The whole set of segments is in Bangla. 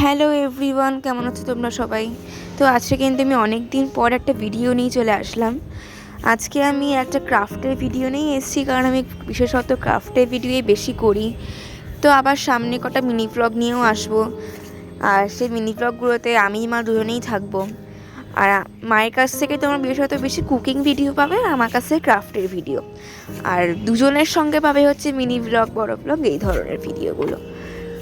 হ্যালো এভরিওয়ান, কেমন আছো তোমরা সবাই? তো আজকে কিন্তু আমি অনেক দিন পর একটা ভিডিও নিয়ে চলে আসলাম। আজকে আমি একটা ক্রাফটের ভিডিও নিয়ে এসেছি, কারণ আমি বিশেষত ক্রাফটের ভিডিওই বেশি করি। তো আবার সামনে কটা মিনি ব্লগ নিয়েও আসবো, আর সেই মিনি ব্লগগুলোতে আমি মা দুজনেই থাকবো। আর মায়ের কাছ থেকে তোমরা বিশেষত বেশি কুকিং ভিডিও পাবে, আর আমার কাছে ক্রাফটের ভিডিও, আর দুজনের সঙ্গে পাবে হচ্ছে মিনি ব্লগ, বড় ব্লগ, এই ধরনের ভিডিওগুলো।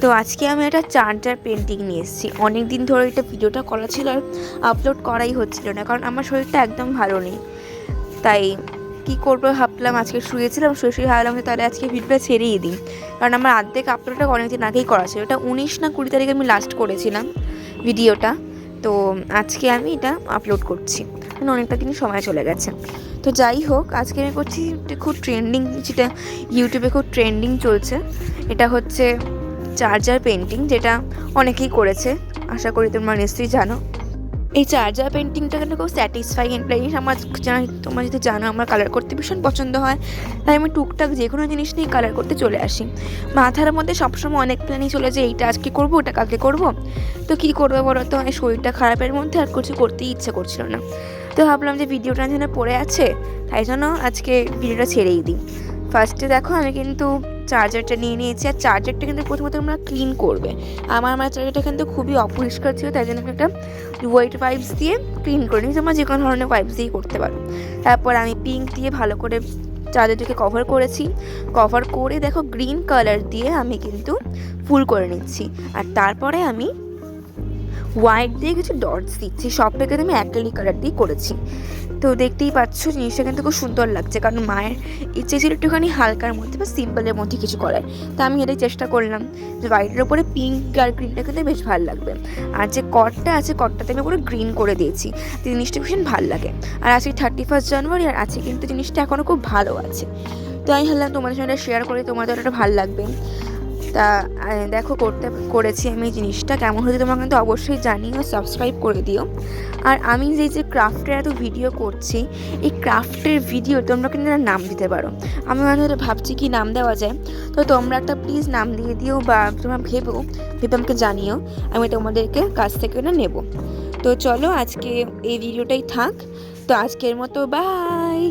তো আজকে আমি একটা চার্জার পেন্টিং নিয়ে এসেছি। অনেক দিন ধরে এটা ভিডিওটা করা ছিল আর আপলোড করাই হচ্ছিল না, কারণ আমার শরীরটা একদম ভালো নেই। তাই কি করবো ভাবলাম, আজকে শুয়ে ভাবলাম যে তাহলে আজকে ভিডিওটা ছেড়েই দিই, কারণ আমার অর্ধেক আপলোডটা অনেকদিন আগেই করা ছিল। এটা 19 না 20 তারিখে আমি লাস্ট করেছিলাম ভিডিওটা। তো আজকে আমি এটা আপলোড করছি, মানে অনেকটা দিন সময় চলে গেছে। তো যাই হোক, আজকে আমি করছি খুব ট্রেন্ডিং, যেটা ইউটিউবে খুব ট্রেন্ডিং চলছে। এটা হচ্ছে চার্জার পেন্টিং, যেটা অনেকেই করেছে, আশা করি তোমরা নিশ্চয়ই জানো। এই চার্জার পেন্টিংটা কিন্তু খুব স্যাটিসফাইং জিনিস। তোমরা যদি জানো, আমার কালার করতে ভীষণ পছন্দ হয়, তাই আমি টুকটাক যে কোনো জিনিস নিয়ে কালার করতে চলে আসি। মাথার মধ্যে সবসময় অনেক প্ল্যানই চলে যায়, এইটা আজকে করবো, ওটা কালকে করবো। তো কী করবো বলো তো, এই শরীরটা খারাপের মধ্যে আর কিছু করতেই ইচ্ছে করছিল না। তো ভাবলাম যে ভিডিওটা যেন পড়ে আছে, তাই জন্য আজকে ভিডিওটা ছেড়েই দিই। ফার্স্টে দেখো, আমি কিন্তু চার্জারটা নিয়ে নিয়েছি, আর চার্জারটা কিন্তু প্রথমত তোমরা ক্লিন করবে। আমার চার্জারটা কিন্তু খুবই অপরিষ্কার ছিল, তাই জন্য আমি একটা হোয়াইট ওয়াইপস দিয়ে ক্লিন করে নিই। তোমরা যে কোনো ধরনের ওয়াইপস দিয়েই করতে পারো। তারপর আমি পিঙ্ক দিয়ে ভালো করে চার্জারটাকে কভার করেছি। কভার করে দেখো, গ্রিন কালার দিয়ে আমি কিন্তু ফুল করে নিচ্ছি। আর তারপরে আমি হোয়াইট দিয়ে কিছু ডটস দিচ্ছি। সবটাকে আমি অ্যাক্রিলিক কালার দিয়ে করেছি। তো দেখতেই পাচ্ছ, জিনিসটা কিন্তু খুব সুন্দর লাগছে, কারণ মায়ের ইচ্ছে ছিল একটুখানি হালকার মধ্যে বা সিম্পলের মধ্যে কিছু করার। তা আমি এটাই চেষ্টা করলাম যে হোয়াইটের ওপরে পিঙ্ক আর গ্রিনটা কিন্তু বেশ ভালো লাগবে। আর যে কটটা আছে, কটটাতে আমি পুরো গ্রিন করে দিয়েছি, জিনিসটা ভীষণ ভালো লাগে। আর আজকে 31 জানুয়ারি, আর আছে কিন্তু জিনিসটা এখনও খুব ভালো আছে। তো আমি ভাবলাম তোমাদের সঙ্গে শেয়ার করে, তোমাদের ওটা ভালো লাগবে। তা দেখো, করেছি আমি জিনিসটা কেমন হয়েছে তোমরা কিন্তু অবশ্যই জানিও, সাবস্ক্রাইব করে দিও। আর আমি যে ক্রাফটের এত ভিডিও করছি, এই ক্রাফটের ভিডিও তোমরা কিন্তু নাম দিতে পারো। আমি মানে ভাবছি কি নাম দেওয়া যায়, তো তোমরা একটা প্লিজ নাম দিয়ে দিও, বা তোমরা ভেবে আমাকে জানিও, আমি তোমাদেরকে কাছ থেকে না নেব। তো চলো, আজকে এই ভিডিওটাই থাক। তো আজকের মতো বাই।